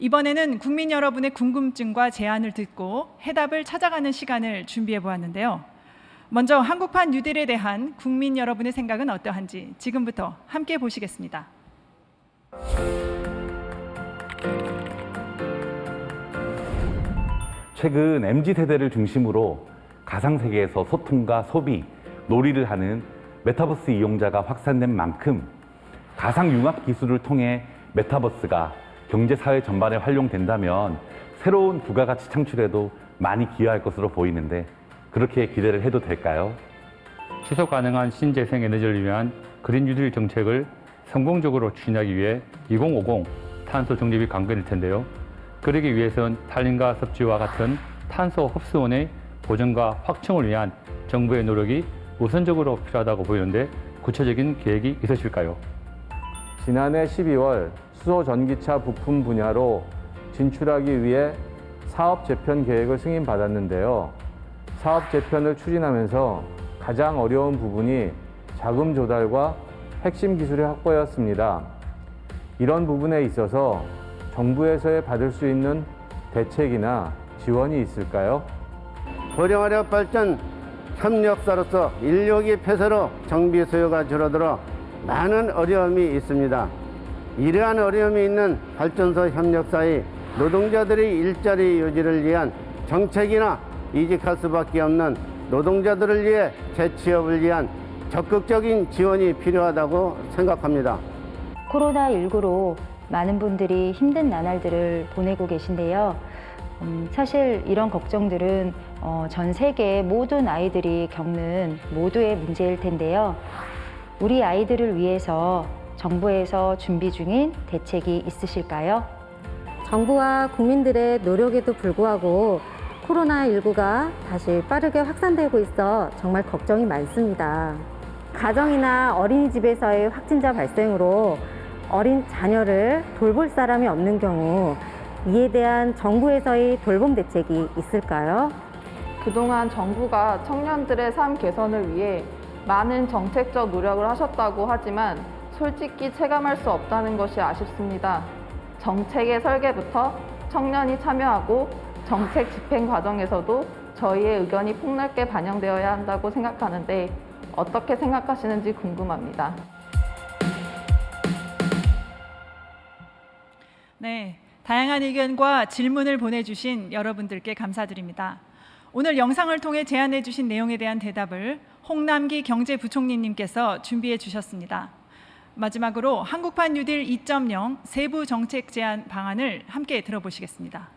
이번에는 국민 여러분의 궁금증과 제안을 듣고 해답을 찾아가는 시간을 준비해 보았는데요. 먼저 한국판 뉴딜에 대한 국민 여러분의 생각은 어떠한지 지금부터 함께 보시겠습니다. 최근 MZ세대를 중심으로 가상세계에서 소통과 소비, 놀이를 하는 메타버스 이용자가 확산된 만큼 가상융합 기술을 통해 메타버스가 경제사회 전반에 활용된다면 새로운 부가가치 창출에도 많이 기여할 것으로 보이는데 그렇게 기대를 해도 될까요? 지속 가능한 신재생 에너지를 위한 그린 뉴딜 정책을 성공적으로 추진하기 위해 2050 탄소 중립이 관건일 텐데요. 그러기 위해선 탄린가 섭지와 같은 탄소 흡수원의 보존과 확충을 위한 정부의 노력이 우선적으로 필요하다고 보이는데 구체적인 계획이 있으실까요? 지난해 12월 수소 전기차 부품 분야로 진출하기 위해 사업 재편 계획을 승인받았는데요. 사업 재편을 추진하면서 가장 어려운 부분이 자금 조달과 핵심 기술의 확보였습니다. 이런 부분에 있어서 정부에서 받을 수 있는 대책이나 지원이 있을까요? 고령화력 발전 협력사로서 인력의 폐쇄로 정비 수요가 줄어들어 많은 어려움이 있습니다. 이러한 어려움이 있는 발전소 협력사의 노동자들의 일자리 유지를 위한 정책이나 이직할 수밖에 없는 노동자들을 위해 재취업을 위한 적극적인 지원이 필요하다고 생각합니다. 코로나19로 많은 분들이 힘든 나날들을 보내고 계신데요. 사실 이런 걱정들은 전 세계 모든 아이들이 겪는 모두의 문제일 텐데요. 우리 아이들을 위해서 정부에서 준비 중인 대책이 있으실까요? 정부와 국민들의 노력에도 불구하고 코로나19가 다시 빠르게 확산되고 있어 정말 걱정이 많습니다. 가정이나 어린이집에서의 확진자 발생으로 어린 자녀를 돌볼 사람이 없는 경우 이에 대한 정부에서의 돌봄 대책이 있을까요? 그동안 정부가 청년들의 삶 개선을 위해 많은 정책적 노력을 하셨다고 하지만 솔직히 체감할 수 없다는 것이 아쉽습니다. 정책의 설계부터 청년이 참여하고 정책 집행 과정에서도 저희의 의견이 폭넓게 반영되어야 한다고 생각하는데 어떻게 생각하시는지 궁금합니다. 네, 다양한 의견과 질문을 보내주신 여러분들께 감사드립니다. 오늘 영상을 통해 제안해 주신 내용에 대한 대답을 홍남기 경제부총리님께서 준비해 주셨습니다. 마지막으로 한국판 뉴딜 2.0 세부 정책 제안 방안을 함께 들어보시겠습니다.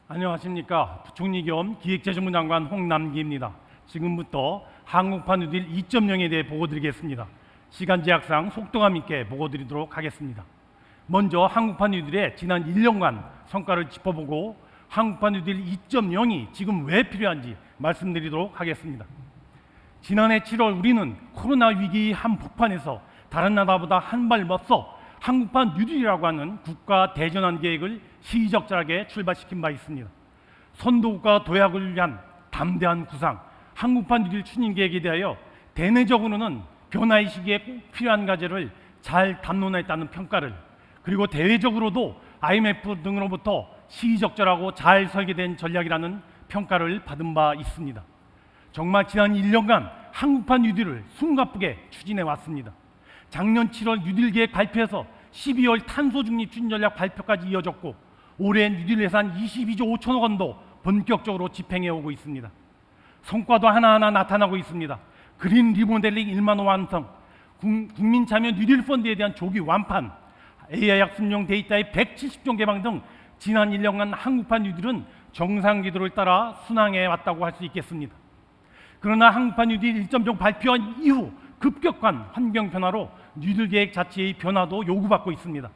안녕하십니까. 부총리 겸 기획재정부 장관 홍남기입니다. 지금부터 한국판 뉴딜 2.0에 대해 보고드리겠습니다. 시간 제약상 속도감 있게 보고드리도록 하겠습니다. 먼저 한국판 뉴딜의 지난 1년간 성과를 짚어보고 한국판 뉴딜 2.0이 지금 왜 필요한지 말씀드리도록 하겠습니다. 지난해 7월 우리는 코로나 위기 한복판에서 다른 나라보다 한 발 앞서 한국판 뉴딜이라고 하는 국가 대전환 계획을 시의적절하게 출발시킨 바 있습니다. 선도국가 도약을 위한 담대한 구상, 한국판 뉴딜 추진 계획에 대하여 대내적으로는 변화의 시기에 꼭 필요한 과제를 잘 담론했다는 평가를, 그리고 대외적으로도 IMF 등으로부터 시의적절하고 잘 설계된 전략이라는 평가를 받은 바 있습니다. 정말 지난 1년간 한국판 뉴딜을 숨가쁘게 추진해 왔습니다. 작년 7월 뉴딜 계획 발표에서 12월 탄소 중립 추진 전략 발표까지 이어졌고 올해 뉴딜 예산 22조 5천억 원도 본격적으로 집행해 오고 있습니다. 성과도 하나하나 나타나고 있습니다. 그린 리모델링 1만 호 완성, 국민 참여 뉴딜 펀드에 대한 조기 완판, AI 학습용 데이터의 170종 개방 등 지난 1년간 한국판 뉴딜은 정상 기도를 따라 순항해 왔다고 할 수 있겠습니다. 그러나 한국판 뉴딜 1.0 발표한 이후 급격한 환경 변화로 뉴딜 계획 자체의 변화도 요구받고 있습니다.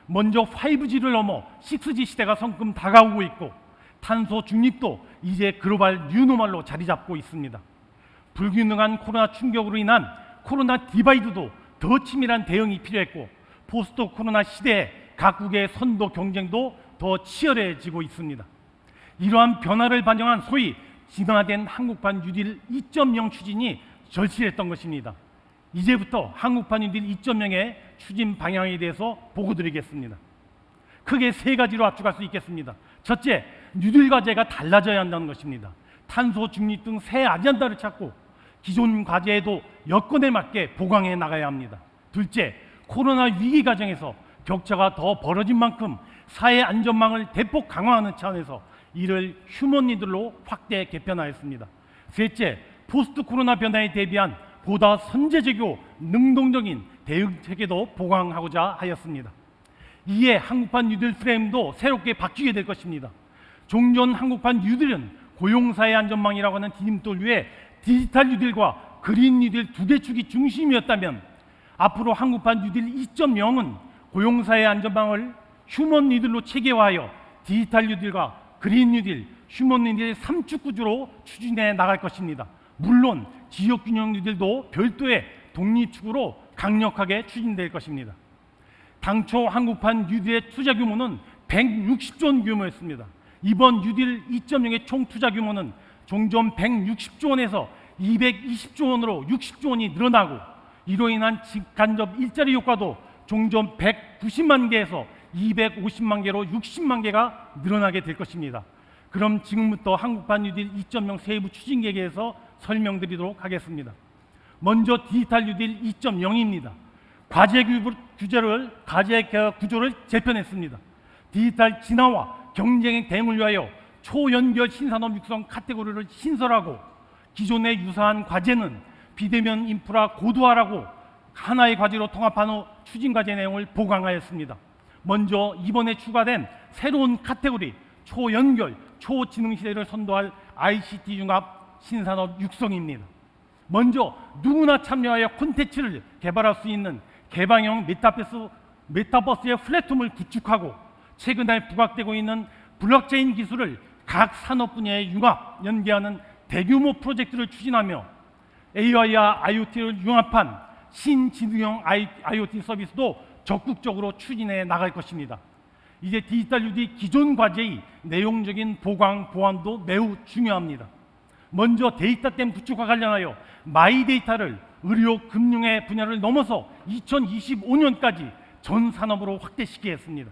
먼저 5G를 넘어 6G 시대가 성큼 다가오고 있고 탄소 중립도 이제 글로벌 뉴노멀로 자리 잡고 있습니다. 불균형한 코로나 충격으로 인한 코로나 디바이드도 더 치밀한 대응이 필요했고 포스트 코로나 시대에 각국의 선도 경쟁도 더 치열해지고 있습니다. 이러한 변화를 반영한 소위 진화된 한국판 뉴딜 2.0 추진이 절실했던 것입니다. 이제부터 한국판 뉴딜 2.0의 추진 방향에 대해서 보고드리겠습니다. 크게 세 가지로 압축할 수 있겠습니다. 첫째, 뉴딜 과제가 달라져야 한다는 것입니다. 탄소 중립 등 새 아젠다를 찾고 기존 과제에도 여건에 맞게 보강해 나가야 합니다. 둘째, 코로나 위기 과정에서 격차가 더 벌어진 만큼 사회 안전망을 대폭 강화하는 차원에서 이를 휴먼니들로 확대 개편하였습니다. 셋째, 포스트 코로나 변화에 대비한 보다 선제적이고 능동적인 대응 체계도 보강하고자 하였습니다. 이에 한국판 뉴딜 프레임도 새롭게 바뀌게 될 것입니다. 종전 한국판 뉴딜은 고용사회 안전망이라고 하는 디딤돌 위에 디지털 뉴딜과 그린 뉴딜 두 개 축이 중심이었다면 앞으로 한국판 뉴딜 2.0은 고용사회 안전망을 휴먼 뉴딜로 체계화하여 디지털 뉴딜과 그린 뉴딜, 휴먼 뉴딜 3축 구조로 추진해 나갈 것입니다. 물론 지역균형 뉴딜도 별도의 독립축으로 강력하게 추진될 것입니다. 당초 한국판 뉴딜의 투자 규모는 160조 원 규모였습니다. 이번 뉴딜 2.0의 총 투자 규모는 종전 160조 원에서 220조 원으로 60조 원이 늘어나고 이로 인한 직간접 일자리 효과도 종전 190만 개에서 250만 개로 60만 개가 늘어나게 될 것입니다. 그럼 지금부터 한국판 뉴딜 2.0 세부 추진 계획에서 설명드리도록 하겠습니다. 먼저 디지털 뉴딜 2.0입니다. 과제 구조를 재편했습니다. 디지털 진화와 경쟁의 대응을 위하여 초연결 신산업 육성 카테고리를 신설하고 기존의 유사한 과제는 비대면 인프라 고도화라고 하나의 과제로 통합한 후 추진 과제 내용을 보강하였습니다. 먼저 이번에 추가된 새로운 카테고리 초연결, 초지능 시대를 선도할 ICT 융합 신산업 육성입니다. 먼저 누구나 참여하여 콘텐츠를 개발할 수 있는 개방형 메타버스의 플랫폼을 구축하고 최근에 부각되고 있는 블록체인 기술을 각 산업 분야에 융합, 연계하는 대규모 프로젝트를 추진하며 AI와 IoT를 융합한 신지능형 IoT 서비스도 적극적으로 추진해 나갈 것입니다. 이제 디지털 뉴딜 기존 과제의 내용적인 보강, 보완도 매우 중요합니다. 먼저 데이터댐 구축과 관련하여 마이데이터를 의료, 금융의 분야를 넘어서 2025년까지 전 산업으로 확대시키겠습니다.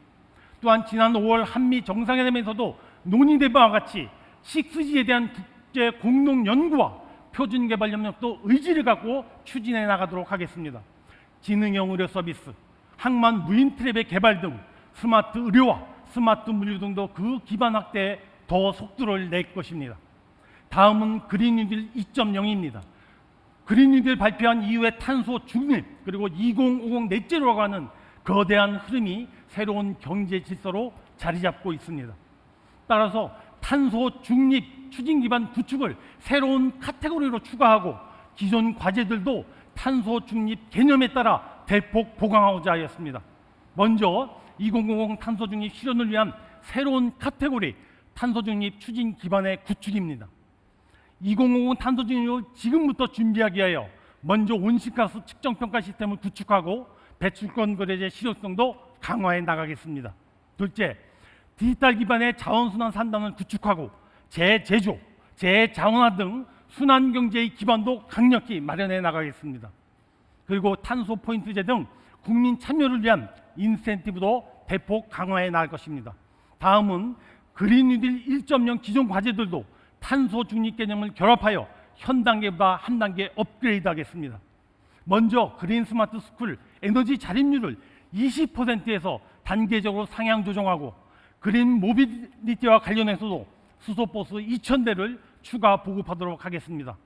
또한 지난 5월 한미 정상회담에서도 논의된 바와 같이 6G에 대한 국제 공동 연구와 표준 개발 협력도 의지를 갖고 추진해 나가도록 하겠습니다. 지능형 의료 서비스, 항만 무인 트랩의 개발 등 스마트 의료와 스마트 물류 등도 그 기반 확대에 더 속도를 낼 것입니다. 다음은 그린 뉴딜 2.0입니다. 그린 뉴딜 발표한 이후에 탄소 중립 그리고 2050 넷제로라고 하는 거대한 흐름이 새로운 경제 질서로 자리 잡고 있습니다. 따라서 탄소 중립 추진 기반 구축을 새로운 카테고리로 추가하고 기존 과제들도 탄소 중립 개념에 따라 대폭 보강하고자 하였습니다. 먼저 2050 탄소 중립 실현을 위한 새로운 카테고리 탄소 중립 추진 기반의 구축입니다. 2050 탄소 중립을 지금부터 준비하기 위하여 먼저 온실가스 측정 평가 시스템을 구축하고 배출권 거래제 실효성도 강화해 나가겠습니다. 둘째, 디지털 기반의 자원순환 산단을 구축하고 재제조, 재자원화 등 순환 경제의 기반도 강력히 마련해 나가겠습니다. 그리고 탄소 포인트제 등 국민 참여를 위한 인센티브도 대폭 강화해 나갈 것입니다. 다음은 그린 뉴딜 1.0 기존 과제들도 탄소 중립 개념을 결합하여 현 단계보다 한 단계 업그레이드하겠습니다. 먼저 그린 스마트 스쿨 에너지 자립률을 20%에서 단계적으로 상향 조정하고 그린 모빌리티와 관련해서도 수소버스 2,000대를 추가 보급하도록 하겠습니다.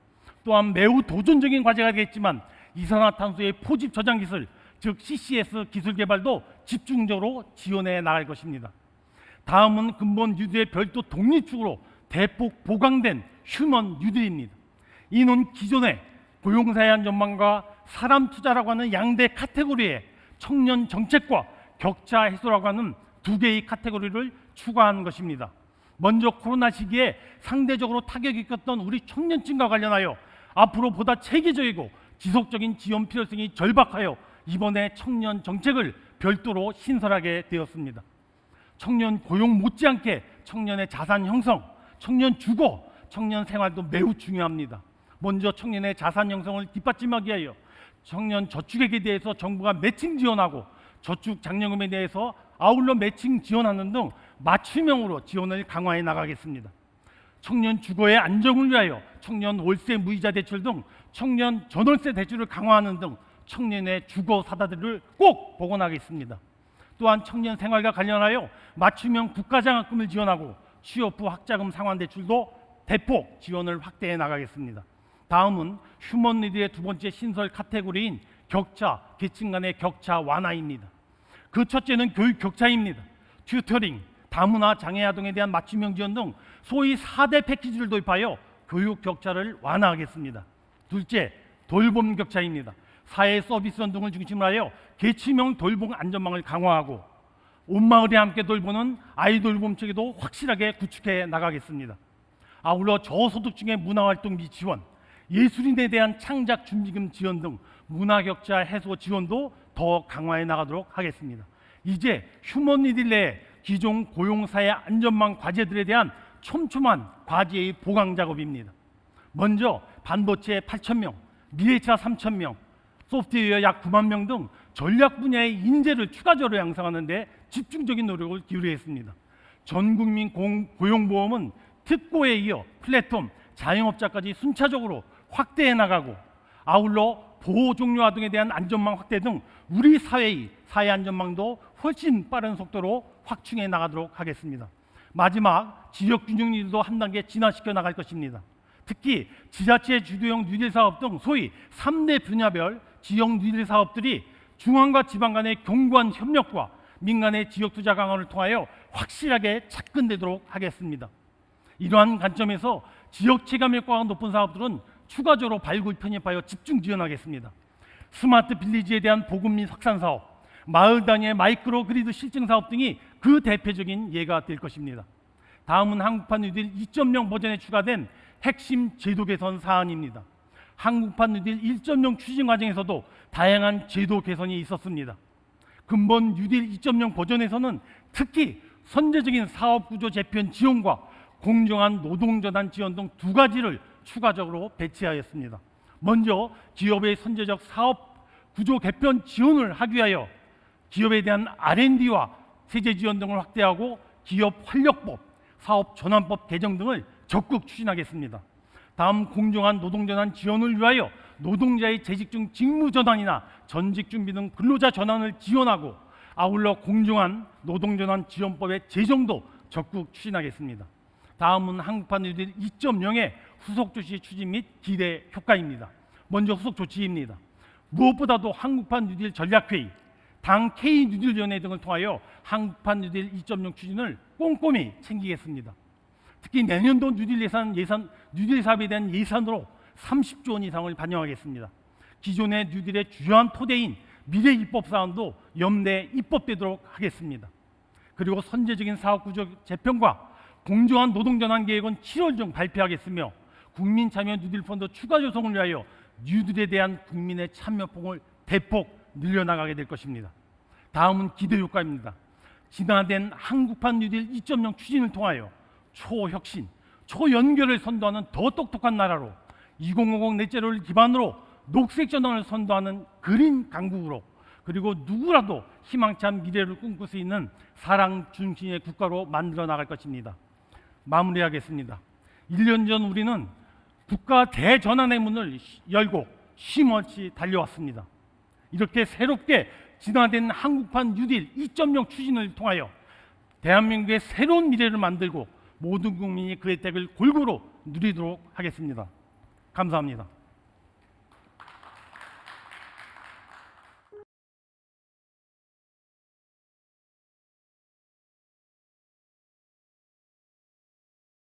또한 매우 도전적인 과제가 되겠지만 이산화탄소의 포집 저장 기술, 즉 CCS 기술 개발도 집중적으로 지원해 나갈 것입니다. 다음은 근본 뉴딜의 별도 독립축으로 대폭 보강된 휴먼 뉴딜입니다. 이는 기존의 고용사회 안전망과 사람 투자라고 하는 양대 카테고리에 청년 정책과 격차 해소라고 하는 두 개의 카테고리를 추가하는 것입니다. 먼저 코로나 시기에 상대적으로 타격이 컸던 우리 청년층과 관련하여 앞으로 보다 체계적이고 지속적인 지원 필요성이 절박하여 이번에 청년 정책을 별도로 신설하게 되었습니다. 청년 고용 못지않게 청년의 자산 형성, 청년 주거, 청년 생활도 매우 중요합니다. 먼저 청년의 자산 형성을 뒷받침하기 위하여 청년 저축액에 대해서 정부가 매칭 지원하고 저축 장려금에 대해서 아울러 매칭 지원하는 등 맞춤형으로 지원을 강화해 나가겠습니다. 청년 주거의 안정을 위하여 청년 월세 무이자 대출 등 청년 전월세 대출을 강화하는 등 청년의 주거 사다리를 꼭 복원하겠습니다. 또한 청년 생활과 관련하여 맞춤형 국가장학금을 지원하고 취업 후 학자금 상환 대출도 대폭 지원을 확대해 나가겠습니다. 다음은 휴먼 리드의 두 번째 신설 카테고리인 격차, 계층 간의 격차 완화입니다. 그 첫째는 교육 격차입니다. 튜터링, 다문화 장애 아동에 대한 맞춤형 지원 등 소위 4대 패키지를 도입하여 교육 격차를 완화하겠습니다. 둘째, 돌봄 격차입니다. 사회 서비스원 등을 중심으로 하여 계층형 돌봄 안전망을 강화하고 온 마을이 함께 돌보는 아이 돌봄 체계도 확실하게 구축해 나가겠습니다. 아울러 저소득층의 문화활동비 지원, 예술인에 대한 창작 준비금 지원 등 문화격차 해소 지원도 더 강화해 나가도록 하겠습니다. 이제 휴먼 리드 내 기존 고용사회 안전망 과제들에 대한 촘촘한 과제의 보강 작업입니다. 먼저 반도체 8,000명, 미래차 3,000명, 소프트웨어 약 9만 명 등 전략 분야의 인재를 추가적으로 양성하는 데 집중적인 노력을 기울이겠습니다. 전국민 고용보험은 특고에 이어 플랫폼, 자영업자까지 순차적으로 확대해 나가고 아울러 보호 종료 아동에 대한 안전망 확대 등 우리 사회의 사회 안전망도 훨씬 빠른 속도로 확충해 나가도록 하겠습니다. 마지막 지역균형리도 한 단계 진화시켜 나갈 것입니다. 특히 지자체 주도형 뉴딜 사업 등 소위 3대 분야별 지역 뉴딜 사업들이 중앙과 지방 간의 견고한 협력과 민간의 지역 투자 강화를 통하여 확실하게 착근되도록 하겠습니다. 이러한 관점에서 지역 체감 효과가 높은 사업들은 추가적으로 발굴 편입하여 집중 지원하겠습니다. 스마트 빌리지에 대한 보급 및 확산 사업, 마을 단위의 마이크로 그리드 실증 사업 등이 그 대표적인 예가 될 것입니다. 다음은 한국판 뉴딜 2.0 버전에 추가된 핵심 제도 개선 사안입니다. 한국판 뉴딜 1.0 추진 과정에서도 다양한 제도 개선이 있었습니다. 근본 뉴딜 2.0 버전에서는 특히 선제적인 사업구조 재편 지원과 공정한 노동전환 지원 등 두 가지를 추가적으로 배치하였습니다. 먼저 기업의 선제적 사업 구조 개편 지원을 하기 위하여 기업에 대한 R&D와 세제 지원 등을 확대하고 기업 활력법, 사업 전환법 개정 등을 적극 추진하겠습니다. 다음 공정한 노동전환 지원을 위하여 노동자의 재직 중 직무 전환이나 전직 준비 등 근로자 전환을 지원하고 아울러 공정한 노동전환 지원법의 제정도 적극 추진하겠습니다. 다음은 한국판 뉴딜 2.0의 후속 조치 추진 및 기대 효과입니다. 먼저 후속 조치입니다. 무엇보다도 한국판 뉴딜 전략회의, 당 K뉴딜위원회 등을 통하여 한국판 뉴딜 2.0 추진을 꼼꼼히 챙기겠습니다. 특히 내년도 뉴딜 사업에 대한 예산으로 30조 원 이상을 반영하겠습니다. 기존의 뉴딜의 주요한 토대인 미래 입법 사안도 연내 입법되도록 하겠습니다. 그리고 선제적인 사업구조 재편과 공정한 노동전환 계획은 7월 중 발표하겠으며 국민 참여 뉴딜 펀드 추가 조성을 위하여 뉴딜에 대한 국민의 참여폭을 대폭 늘려나가게 될 것입니다. 다음은 기대 효과입니다. 진화된 한국판 뉴딜 2.0 추진을 통하여 초혁신, 초연결을 선도하는 더 똑똑한 나라로 2050 넷제로를 기반으로 녹색 전환을 선도하는 그린 강국으로 그리고 누구라도 희망찬 미래를 꿈꿀 수 있는 사랑 중심의 국가로 만들어 나갈 것입니다. 마무리하겠습니다. 1년 전 우리는 국가 대전환의 문을 열고 쉼없이 달려왔습니다. 이렇게 새롭게 진화된 한국판 뉴딜 2.0 추진을 통하여 대한민국의 새로운 미래를 만들고 모든 국민이 그 혜택을 골고루 누리도록 하겠습니다. 감사합니다.